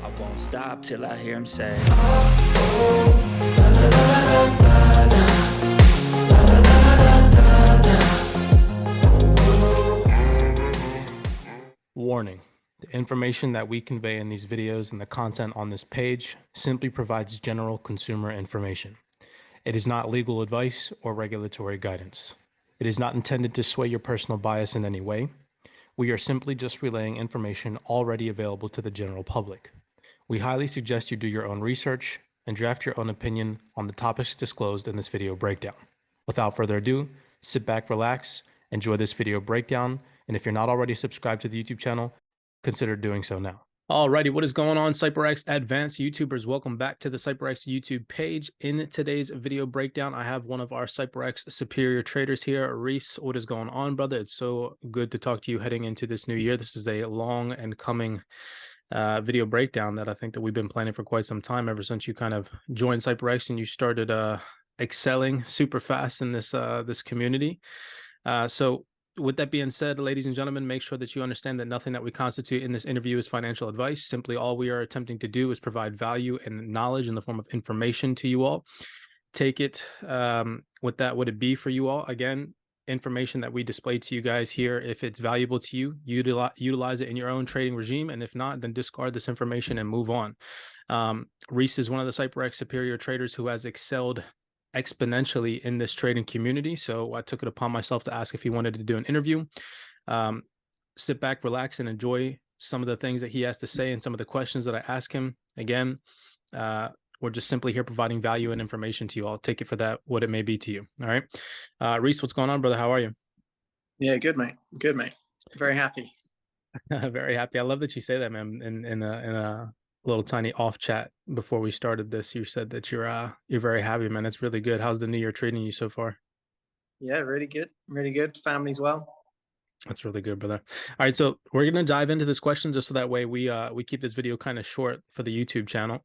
I won't stop till I hear him say, Warning: the information that we convey in these videos and the content on this page simply provides general consumer information. It is not legal advice or regulatory guidance. It is not intended to sway your personal bias in any way. We are simply just relaying information already available to the general public. We highly suggest you do your own research and draft your own opinion on the topics disclosed in this video breakdown. Without further ado, sit back, relax, enjoy this video breakdown, and if you're not already subscribed to the YouTube channel, consider doing so now. Alrighty, what is going on, CYPRX advanced YouTubers? Welcome back to the CYPRX YouTube page. In today's video breakdown, I have one of our CYPRX superior traders here. Reese, what is going on, brother? It's so good to talk to you heading into this new year. This is a long and coming video breakdown that I think that we've been planning for quite some time, ever since you kind of joined CYPRX and you started excelling super fast in this this community. So with that being said, ladies and gentlemen, make sure that you understand that nothing that we constitute in this interview is financial advice. Simply all we are attempting to do is provide value and knowledge in the form of information to you all. Take it with that, would it be for you all? Again, information that we display to you guys here, if it's valuable to you, utilize it in your own trading regime, and if not, then discard this information and move on. Reese is one of the CYPRX superior traders who has excelled exponentially in this trading community, so I took it upon myself to ask if he wanted to do an interview. Sit back, relax, and enjoy some of the things that he has to say and some of the questions that I ask him. Again, we're just simply here providing value and information to you all. Take it for that, what it may be to you. All right. Reese, what's going on, brother? How are you? Yeah, good, mate. Good, mate. Very happy. Very happy. I love that you say that, man. In a little tiny off chat before we started this, you said that you're very happy, man. That's really good. How's the new year treating you so far? Yeah, really good. Really good. Family's well. That's really good, brother. All right, so we're gonna dive into this question just so that way we keep this video kind of short for the YouTube channel.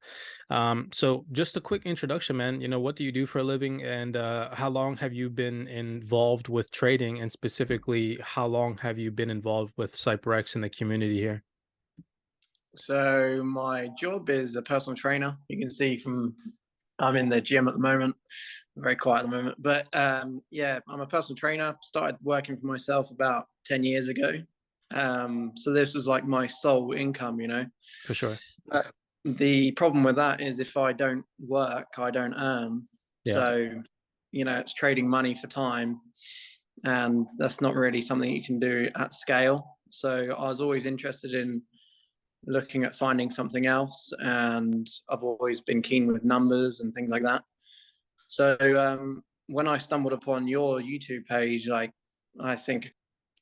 So just a quick introduction, man. You know, what do you do for a living, and how long have you been involved with trading, and specifically, how long have you been involved with CYPRX in the community here? So my job is a personal trainer. You can see from I'm in the gym at the moment. Very quiet at the moment, but yeah, I'm a personal trainer. Started working for myself about 10 years ago. So this was like my sole income, you know. For sure. The problem with that is if I don't work, I don't earn. Yeah. So, you know, it's trading money for time, and that's not really something you can do at scale. So I was always interested in looking at finding something else, and I've always been keen with numbers and things like that. So when I stumbled upon your YouTube page, like, I think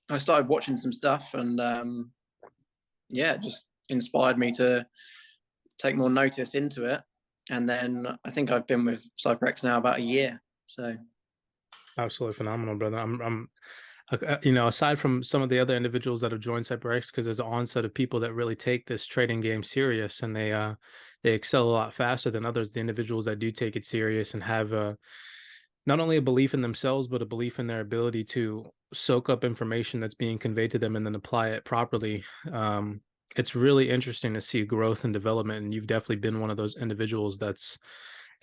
I started watching some stuff, and yeah, it just inspired me to take more notice into it. And then I think I've been with CYPRX now about a year. So Absolutely phenomenal, brother. I'm you know, aside from some of the other individuals that have joined CYPRX, because there's an onset of people that really take this trading game serious, and they excel a lot faster than others. The individuals that do take it serious and have not only a belief in themselves, but a belief in their ability to soak up information that's being conveyed to them and then apply it properly. It's really interesting to see growth and development, and you've definitely been one of those individuals that's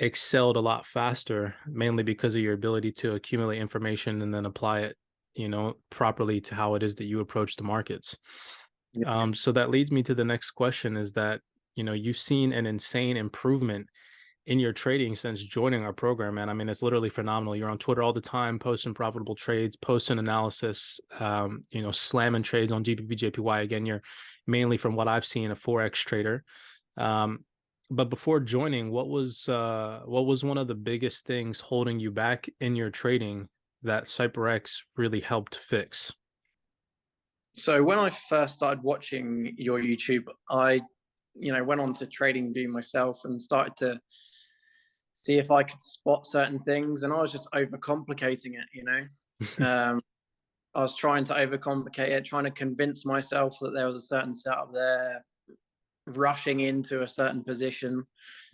excelled a lot faster, mainly because of your ability to accumulate information and then apply it, you know, properly to how it is that you approach the markets. yeah. So that leads me to the next question, is that, you know, you've seen an insane improvement in your trading since joining our program, man. I mean, it's literally phenomenal. You're on Twitter all the time, posting profitable trades, posting analysis, you know, slamming trades on GBP, JPY. Again, you're mainly, from what I've seen, a forex trader. But before joining, what was one of the biggest things holding you back in your trading that CYPRX really helped fix? So when I first started watching your YouTube, I, you know, went on to TradingView myself and started to see if I could spot certain things, and I was just overcomplicating it, you know. I was trying to overcomplicate it, trying to convince myself that there was a certain setup there, rushing into a certain position.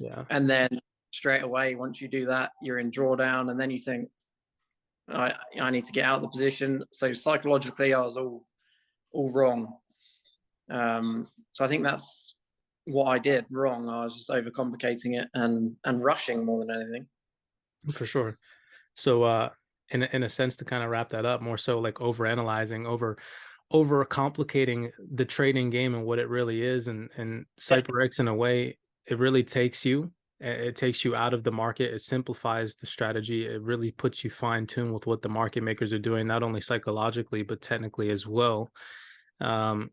Yeah. And then straight away, once you do that, you're in drawdown, and then you think, I need to get out of the position. So psychologically, I was all wrong. So I think that's what I did wrong. I was just overcomplicating it and rushing more than anything. For sure. So in a sense, to kind of wrap that up, more so like overanalyzing, over complicating the trading game and what it really is. And CYPRX, in a way, it really takes you, it takes you out of the market. It simplifies the strategy. It really puts you fine tuned with what the market makers are doing, not only psychologically, but technically as well. And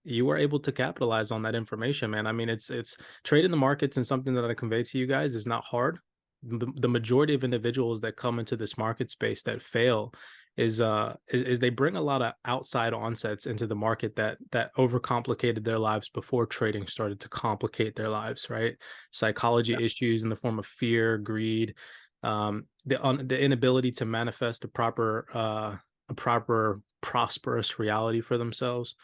you were able to capitalize on that information, man. I mean, it's trading the markets, and something that I convey to you guys is not hard. The majority of individuals that come into this market space that fail is they bring a lot of outside onsets into the market that overcomplicated their lives before trading started to complicate their lives, right? Psychology issues in the form of fear, greed, the inability to manifest a proper prosperous reality for themselves.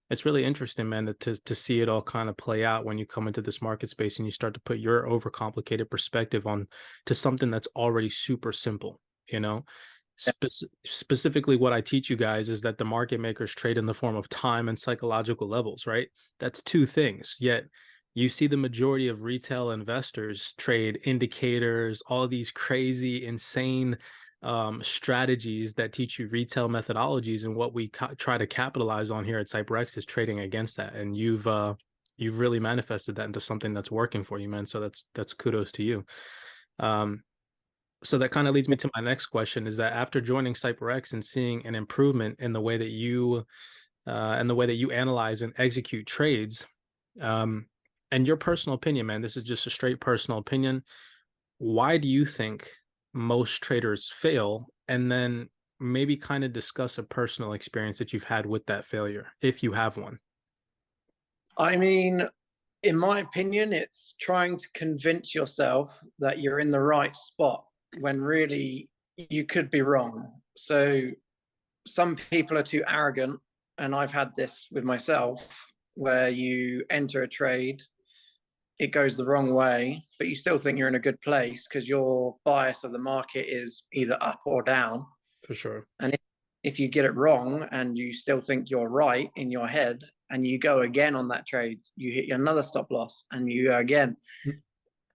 It's really interesting, man, to see it all kind of play out when you come into this market space and you start to put your overcomplicated perspective on to something that's already super simple, you know. Specifically, what I teach you guys is that the market makers trade in the form of time and psychological levels, right? That's two things. Yet you see the majority of retail investors trade indicators, all these crazy, insane strategies that teach you retail methodologies. And what we try to capitalize on here at CYPRX is trading against that. And you've really manifested that into something that's working for you, man. So that's kudos to you. So that kind of leads me to my next question, is that after joining CYPRX and seeing an improvement in the way that you analyze and execute trades, and your personal opinion, man, this is just a straight personal opinion, why do you think most traders fail? And then maybe kind of discuss a personal experience that you've had with that failure, if you have one. I mean, in my opinion, it's trying to convince yourself that you're in the right spot when really you could be wrong. So some people are too arrogant, and I've had this with myself, where you enter a trade, it goes the wrong way, but you still think you're in a good place because your bias of the market is either up or down. For sure. And if you get it wrong and you still think you're right in your head, and you go again on that trade, you hit another stop loss and you go again.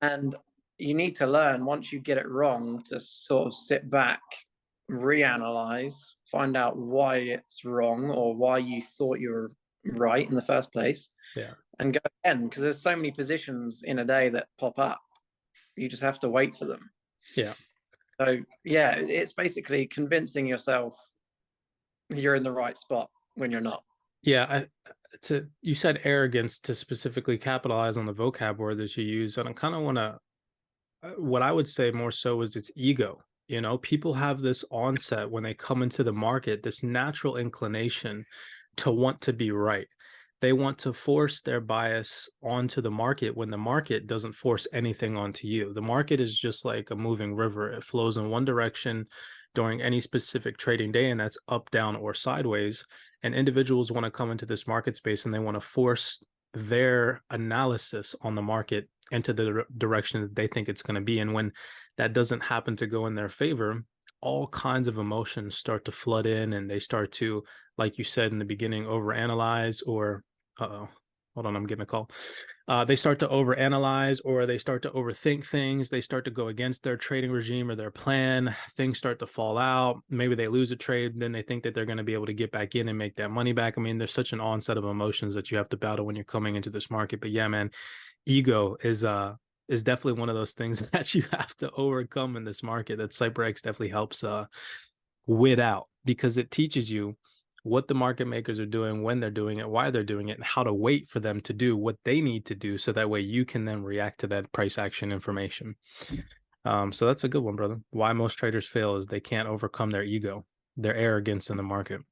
And you need to learn, once you get it wrong, to sort of sit back, reanalyze, find out why it's wrong or why you thought you were right in the first place. Yeah. And go again, because there's so many positions in a day that pop up. You just have to wait for them. Yeah. So yeah, it's basically convincing yourself you're in the right spot when you're not. Yeah. You said arrogance to specifically capitalize on the vocab word that you use. And I kind of want to, what I would say more so is it's ego. You know, people have this onset when they come into the market, this natural inclination to want to be right. They want to force their bias onto the market when the market doesn't force anything onto you. The market is just like a moving river. It flows in one direction during any specific trading day, and that's up, down, or sideways. And individuals want to come into this market space and they want to force their analysis on the market into the direction that they think it's going to be. And when that doesn't happen to go in their favor, all kinds of emotions start to flood in, and they start to, like you said in the beginning, overanalyze, or hold on, I'm getting a call. They start to overanalyze, or they start to overthink things. They start to go against their trading regime or their plan. Things start to fall out. Maybe they lose a trade, then they think that they're going to be able to get back in and make that money back. I mean, there's such an onset of emotions that you have to battle when you're coming into this market. But yeah, man, ego is definitely one of those things that you have to overcome in this market, that CYPRX definitely helps wit out, because it teaches you what the market makers are doing, when they're doing it, why they're doing it, and how to wait for them to do what they need to do, so that way you can then react to that price action information. So that's a good one, brother. Why most traders fail is they can't overcome their ego, their arrogance in the market.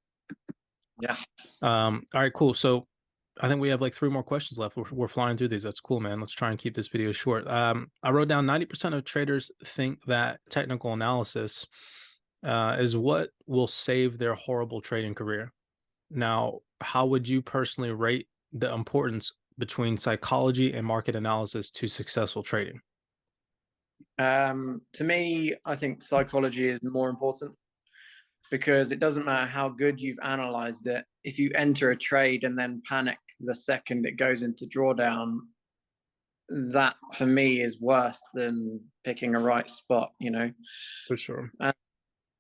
Yeah. All right, cool. So I think we have like 3 more questions left. We're flying through these. That's cool, man. Let's try and keep this video short. I wrote down 90% of traders think that technical analysis is what will save their horrible trading career. Now, how would you personally rate the importance between psychology and market analysis to successful trading? To me, I think psychology is more important, because it doesn't matter how good you've analyzed it. If you enter a trade and then panic the second it goes into drawdown, that for me is worse than picking a right spot, you know. For sure.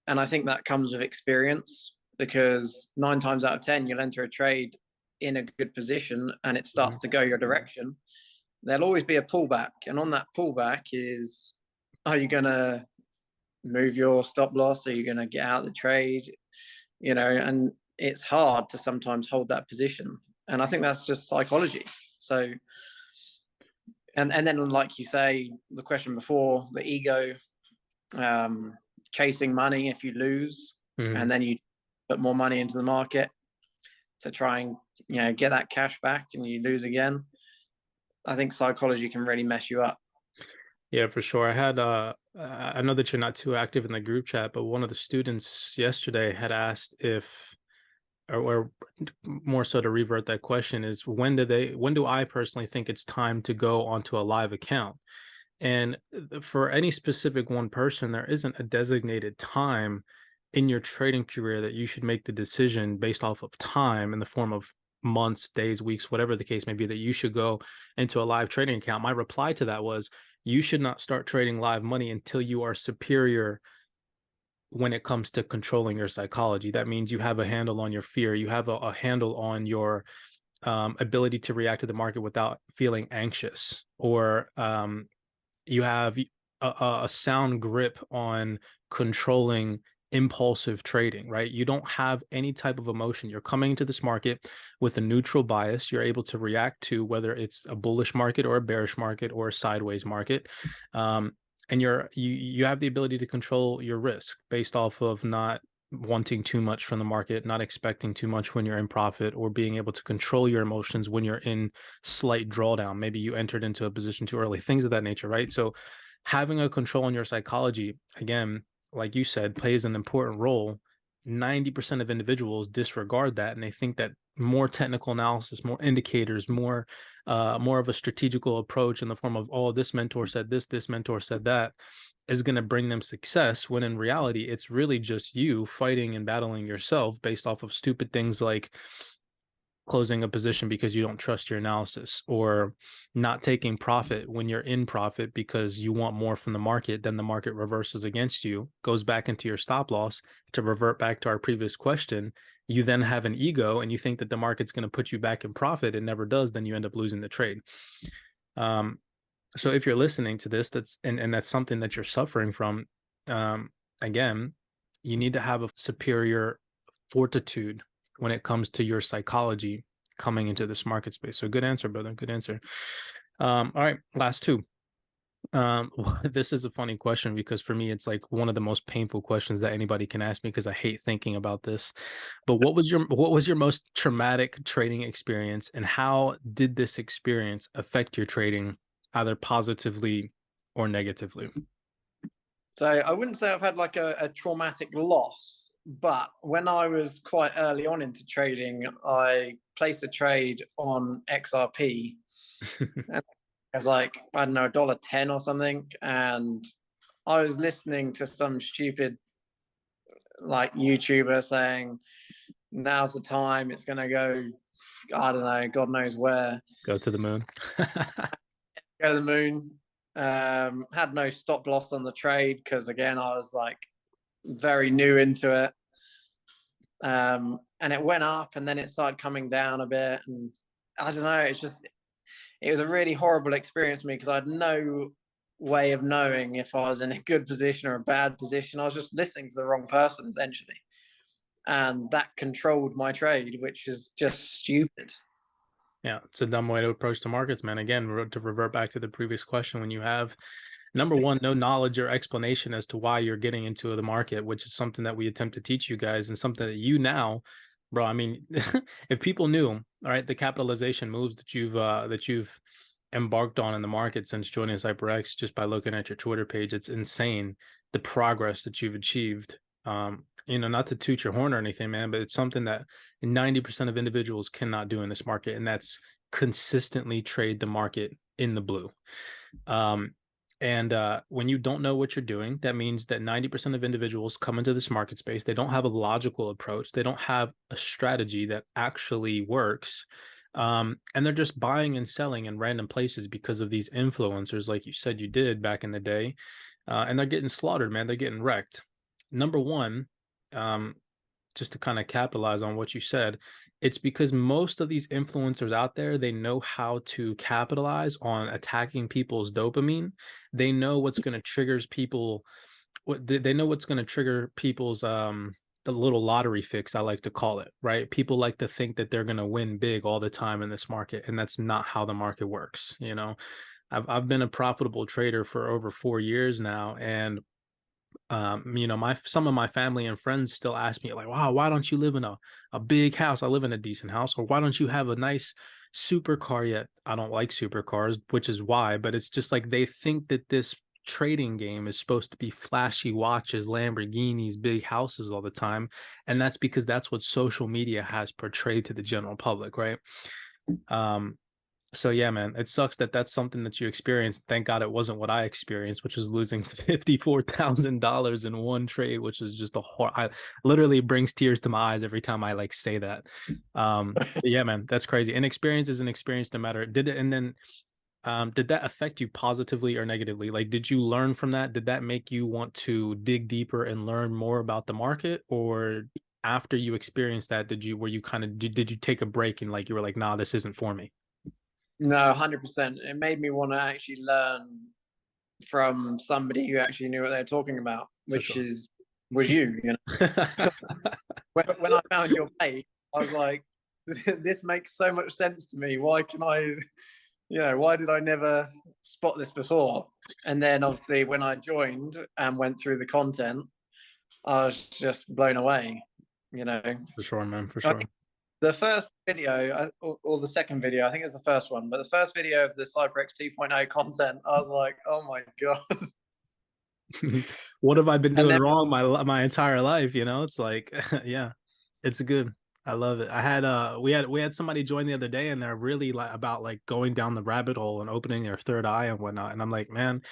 And I think that comes with experience, because 9 times out of 10 you'll enter a trade in a good position and it starts to go your direction. There'll always be a pullback, and on that pullback is, are you going to move your stop loss? Are you going to get out of the trade? You know, and it's hard to sometimes hold that position, and I think that's just psychology. So and then, like you say, the question before, the ego, chasing money if you lose, and then you put more money into the market to try and, you know, get that cash back, and you lose again. I think psychology can really mess you up. Yeah, for sure. I had I know that you're not too active in the group chat, but one of the students yesterday had asked if, or more so to revert that question, is when do I personally think it's time to go onto a live account? And for any specific one person, there isn't a designated time in your trading career that you should make the decision based off of time in the form of months, days, weeks, whatever the case may be, that you should go into a live trading account. My reply to that was, you should not start trading live money until you are superior when it comes to controlling your psychology. That means you have a handle on your fear, you have a handle on your ability to react to the market without feeling anxious, or you have a sound grip on controlling impulsive trading, right? You don't have any type of emotion. You're coming into this market with a neutral bias. You're able to react to whether it's a bullish market or a bearish market or a sideways market. And you have the ability to control your risk based off of not wanting too much from the market, not expecting too much when you're in profit, or being able to control your emotions when you're in slight drawdown. Maybe you entered into a position too early, things of that nature, right? So having a control on your psychology, again, like you said, plays an important role. 90% of individuals disregard that, and they think that more technical analysis, more indicators, more of a strategical approach in the form of, oh, this mentor said this mentor said that, is going to bring them success, when in reality it's really just you fighting and battling yourself based off of stupid things like closing a position because you don't trust your analysis, or not taking profit when you're in profit because you want more from the market. Then the market reverses against you, goes back into your stop loss. To revert back to our previous question, you then have an ego and you think that the market's going to put you back in profit. It never does. Then you end up losing the trade. So if you're listening to this, and that's something that you're suffering from, again, you need to have a superior fortitude when it comes to your psychology coming into this market space. So good answer, brother. Good answer. All right, last two. This is a funny question, because for me, it's like one of the most painful questions that anybody can ask me, because I hate thinking about this. But what was your most traumatic trading experience, and how did this experience affect your trading, either positively or negatively? So I wouldn't say I've had like a traumatic loss, but when I was quite early on into trading, I placed a trade on XRP. And it was like, I don't know, $1.10 or something. And I was listening to some stupid like YouTuber saying, now's the time, it's going to go, I don't know, God knows where. Go to the moon. Go to the moon. Had no stop loss on the trade, because again, I was like very new into it. And it went up and then it started coming down a bit. And I don't know, it was a really horrible experience for me, because I had no way of knowing if I was in a good position or a bad position. I was just listening to the wrong person, essentially. And that controlled my trade, which is just stupid. Yeah, it's a dumb way to approach the markets, man. Again, to revert back to the previous question, when you have, number one, no knowledge or explanation as to why you're getting into the market, which is something that we attempt to teach you guys, and something that you now, bro, I mean, if people knew, all right, the capitalization moves that you've embarked on in the market since joining CYPRX, just by looking at your Twitter page, it's insane the progress that you've achieved. Not to toot your horn or anything, man, but it's something that 90% of individuals cannot do in this market, and that's consistently trade the market in the blue. And when you don't know what you're doing, that means that 90% of individuals come into this market space. They don't have a logical approach. They don't have a strategy that actually works. And they're just buying and selling in random places because of these influencers, like you said you did back in the day. And they're getting slaughtered, man. They're getting wrecked. Number one, just to kind of capitalize on what you said, it's because most of these influencers out there, they know how to capitalize on attacking people's dopamine. They know what's going to trigger people. They know what's going to trigger people's the little lottery fix, I like to call it, right? People like to think that they're going to win big all the time in this market, and that's not how the market works. You know, I've been a profitable trader for over 4 years now, and you know, some of my family and friends still ask me like, wow, why don't you live in a big house? I live in a decent house. Or why don't you have a nice supercar yet? I don't like supercars, which is why, but it's just like they think that this trading game is supposed to be flashy watches, Lamborghinis, big houses all the time. And that's because that's what social media has portrayed to the general public, right? So yeah, man, it sucks that that's something that you experienced. Thank God it wasn't what I experienced, which was losing $54,000 in one trade, which is just I literally brings tears to my eyes every time I like say that. Yeah, man, that's crazy. And experience is an experience no matter. Did it, and then did that affect you positively or negatively? Like, did you learn from that? Did that make you want to dig deeper and learn more about the market? Or after you experienced that, were you kind of, did you take a break and like, you were like, nah, this isn't for me? No, 100%. It made me want to actually learn from somebody who actually knew what they were talking about, For which sure. was you. You know, when I found your page, I was like, this makes so much sense to me. Why can I, you know, why did I never spot this before? And then obviously when I joined and went through the content, I was just blown away. You know, For sure, man. For sure. the first video or the second video, I think it was the first one, but the first video of the CYPRX 2.0 content, I was like, oh my God. What have I been And doing then, wrong my entire life? You know, it's like, yeah, it's good. I love it. I had we had somebody join the other day, and they're really like about like going down the rabbit hole and opening their third eye and whatnot. And I'm like, man,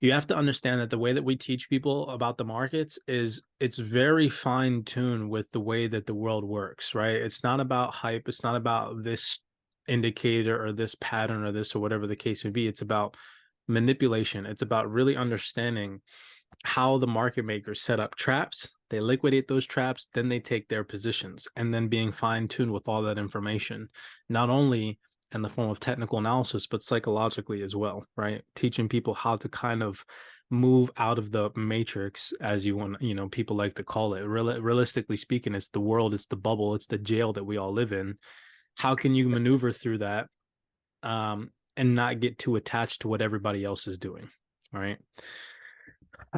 you have to understand that the way that we teach people about the markets is it's very fine tuned with the way that the world works, right? It's not about hype. It's not about this indicator or this pattern or this or whatever the case may be. It's about manipulation. It's about really understanding how the market makers set up traps. They liquidate those traps, then they take their positions, and then being fine tuned with all that information, not only in the form of technical analysis, but psychologically as well, right? Teaching people how to kind of move out of the matrix, as you want, you know, people like to call it. Realistically speaking, it's the world, it's the bubble, it's the jail that we all live in. How can you maneuver through that and not get too attached to what everybody else is doing, right?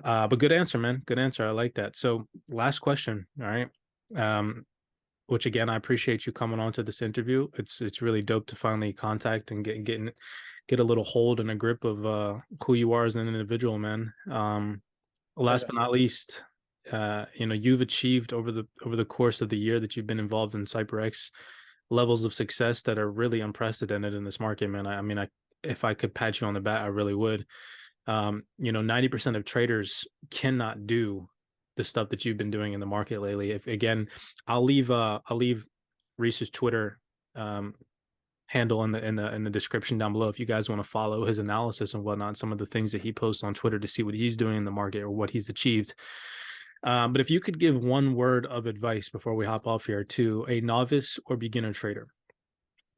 But good answer, man. Good answer. I like that. So last question. All right. Which again, I appreciate you coming on to this interview. It's really dope to finally contact and get a little hold and a grip of who you are as an individual, man. Last but not least, you know, you've achieved over the course of the year that you've been involved in CYPRX levels of success that are really unprecedented in this market, man. I mean, if I could pat you on the back, I really would. You know, 90% of traders cannot do the stuff that you've been doing in the market lately. If again, I'll leave Reese's Twitter handle in the description down below if you guys want to follow his analysis and whatnot, some of the things that he posts on Twitter to see what he's doing in the market or what he's achieved. But if you could give one word of advice before we hop off here to a novice or beginner trader,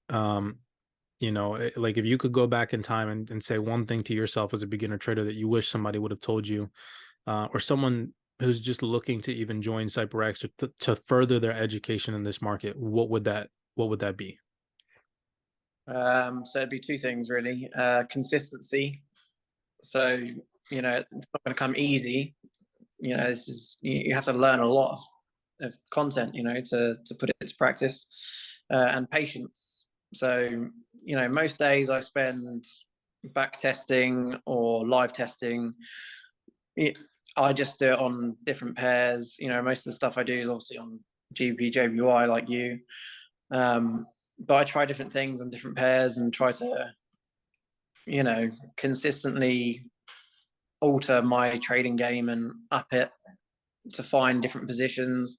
you know, like if you could go back in time and say one thing to yourself as a beginner trader that you wish somebody would have told you, or someone who's just looking to even join CYPRX or to further their education in this market, what would that be? so it'd be two things really. Consistency. So, you know, it's not going to come easy. You know, you have to learn a lot of content, you know, to put it to practice, and patience. So, you know, most days I spend back testing or live testing. I just do it on different pairs. You know, most of the stuff I do is obviously on GBP, JPY like you. But I try different things on different pairs and try to, you know, consistently alter my trading game and up it to find different positions.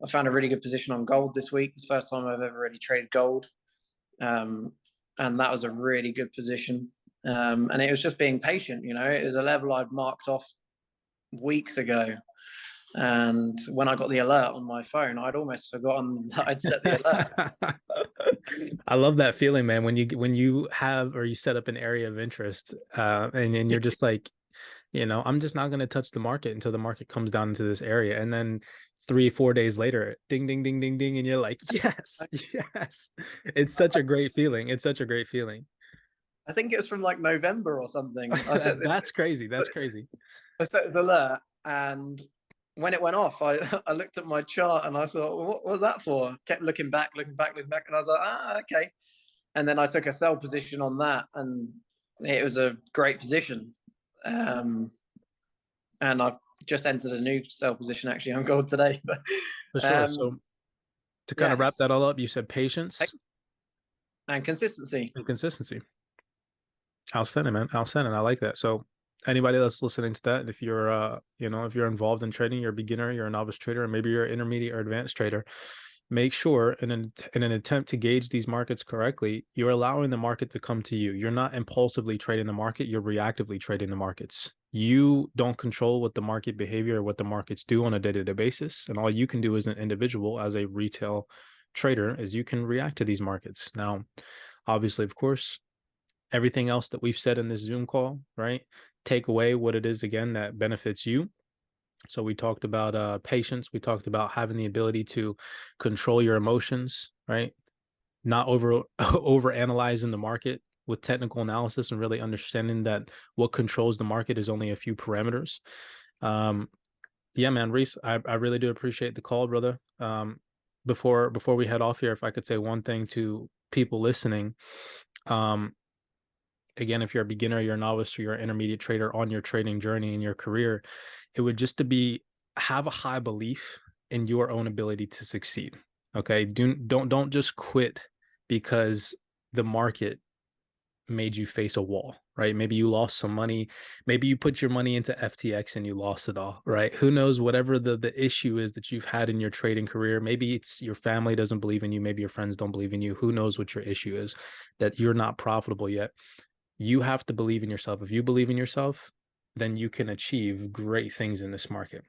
I found a really good position on gold this week. It's the first time I've ever really traded gold. And that was a really good position. And it was just being patient, you know. It was a level I'd marked off weeks ago. And when I got the alert on my phone, I'd almost forgotten that I'd set the alert. I love that feeling, man. When you have, or you set up an area of interest, and you're just like, you know, I'm just not going to touch the market until the market comes down into this area. And then 3-4 days later, ding, ding, ding, ding, ding. And you're like, yes, yes. It's such a great feeling. It's such a great feeling. I think it was from like November or something. I set That's crazy. That's crazy. I set this alert, and when it went off, I looked at my chart and I thought, well, what was that for? Kept looking back, and I was like, okay. And then I took a sell position on that, and it was a great position. And I've just entered a new sell position actually on gold today. For sure. So to kind of wrap that all up, you said patience and consistency. And consistency. Outstanding, man. Outstanding. I like that. So anybody that's listening to that, if you're you know, if you're involved in trading, you're a beginner, you're a novice trader, and maybe you're an intermediate or advanced trader, make sure in an attempt to gauge these markets correctly, you're allowing the market to come to you. You're not impulsively trading the market, you're reactively trading the markets. You don't control what the market behavior or what the markets do on a day-to-day basis. And all you can do as an individual, as a retail trader, is you can react to these markets. Now, obviously, of course, everything else that we've said in this Zoom call, right? Take away what it is, again, that benefits you. So we talked about patience. We talked about having the ability to control your emotions, right? Not over analyzing the market with technical analysis, and really understanding that what controls the market is only a few parameters. Yeah, man, Reese, I really do appreciate the call, brother. Before we head off here, if I could say one thing to people listening, again, if you're a beginner, you're a novice, or you're an intermediate trader on your trading journey in your career, it would just to be, have a high belief in your own ability to succeed. Okay. Don't just quit because the market made you face a wall, right? Maybe you lost some money. Maybe you put your money into FTX and you lost it all, right? Who knows, whatever the issue is that you've had in your trading career. Maybe it's your family doesn't believe in you. Maybe your friends don't believe in you. Who knows what your issue is, that you're not profitable yet. You have to believe in yourself. If you believe in yourself, then you can achieve great things in this market.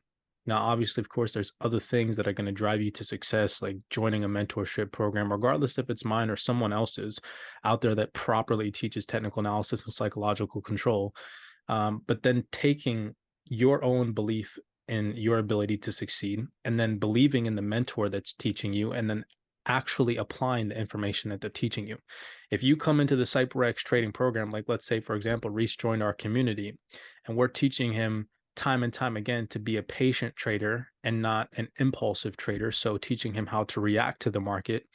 Now, obviously, of course, there's other things that are going to drive you to success, like joining a mentorship program, regardless if it's mine or someone else's out there that properly teaches technical analysis and psychological control. But then taking your own belief in your ability to succeed, and then believing in the mentor that's teaching you, and then actually applying the information that they're teaching you. If you come into the CYPRX trading program, like let's say, for example, Reese joined our community, and we're teaching him time and time again to be a patient trader and not an impulsive trader. So teaching him how to react to the market.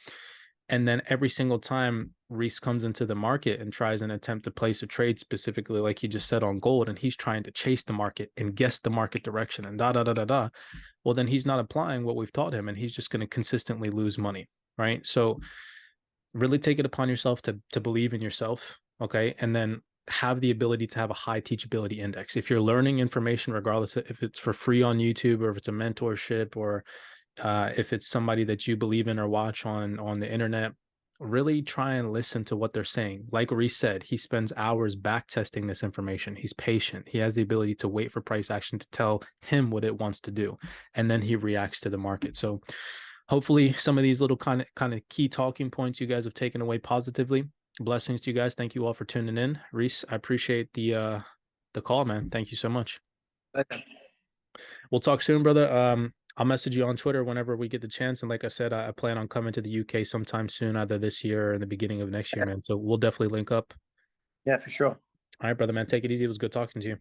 And then every single time Reese comes into the market and tries an attempt to place a trade, specifically like he just said on gold, and he's trying to chase the market and guess the market direction and well, then he's not applying what we've taught him, and he's just going to consistently lose money, right? So really take it upon yourself to believe in yourself, okay? And then have the ability to have a high teachability index. If you're learning information, regardless if it's for free on YouTube, or if it's a mentorship, or if it's somebody that you believe in or watch on the internet, really try and listen to what they're saying. Like Reese said, he spends hours back testing this information. He's patient. He has the ability to wait for price action to tell him what it wants to do, and then he reacts to the market. So hopefully some of these little kind of key talking points you guys have taken away positively. Blessings to you guys. Thank you all for tuning in. Reese, I appreciate the call, man. Thank you so much. Okay. We'll talk soon, brother. I'll message you on Twitter whenever we get the chance. And like I said, I plan on coming to the UK sometime soon, either this year or in the beginning of next year, man. So we'll definitely link up. Yeah, for sure. All right, brother, man. Take it easy. It was good talking to you.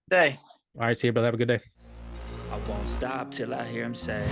Day. All right, see you, brother. Have a good day. I won't stop till I hear him say